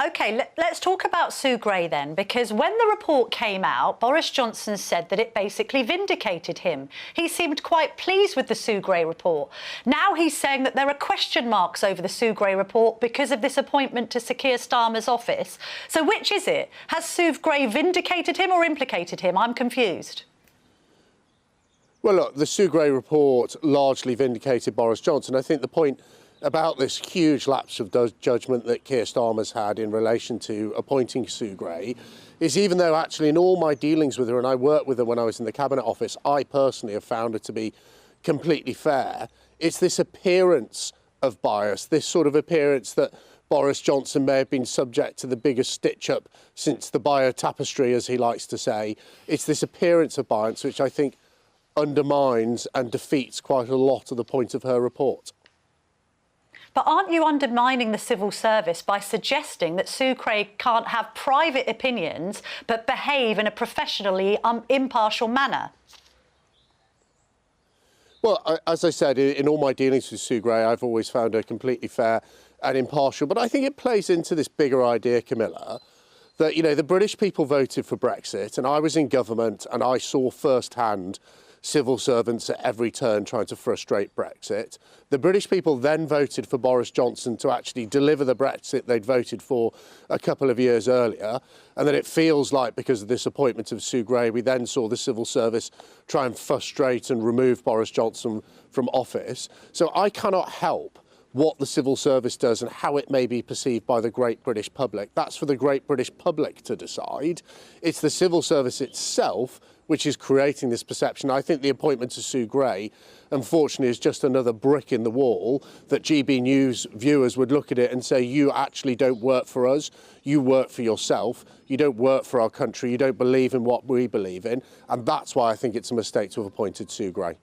OK, let's talk about Sue Gray then, because when the report came out, Boris Johnson said that it basically vindicated him. He seemed quite pleased with the Sue Gray report. Now he's saying that there are question marks over the Sue Gray report because of this appointment to Sir Keir Starmer's office. So which is it? Has Sue Gray vindicated him or implicated him? I'm confused. Well, look, the Sue Gray report largely vindicated Boris Johnson. I think the point about this huge lapse of judgment that Keir Starmer's had in relation to appointing Sue Gray is, even though actually in all my dealings with her, and I worked with her when I was in the Cabinet Office, I personally have found her to be completely fair, it's this appearance of bias, this sort of appearance that Boris Johnson may have been subject to the biggest stitch-up since the bio-tapestry, as he likes to say. It's this appearance of bias which I think undermines and defeats quite a lot of the point of her report. But aren't you undermining the civil service by suggesting that Sue Gray can't have private opinions but behave in a professionally impartial manner? Well, as I said, in all my dealings with Sue Gray, I've always found her completely fair and impartial. But I think it plays into this bigger idea, Camilla, that, you know, the British people voted for Brexit, and I was in government and I saw firsthand civil servants at every turn trying to frustrate Brexit. The British people then voted for Boris Johnson to actually deliver the Brexit they'd voted for a couple of years earlier. And then it feels like, because of this appointment of Sue Gray, we then saw the civil service try and frustrate and remove Boris Johnson from office. So I cannot help what the civil service does and how it may be perceived by the great British public. That's for the great British public to decide. It's the civil service itself which is creating this perception. I think the appointment of Sue Gray, unfortunately, is just another brick in the wall that GBNews viewers would look at it and say, you actually don't work for us, you work for yourself, you don't work for our country, you don't believe in what we believe in. And that's why I think it's a mistake to have appointed Sue Gray.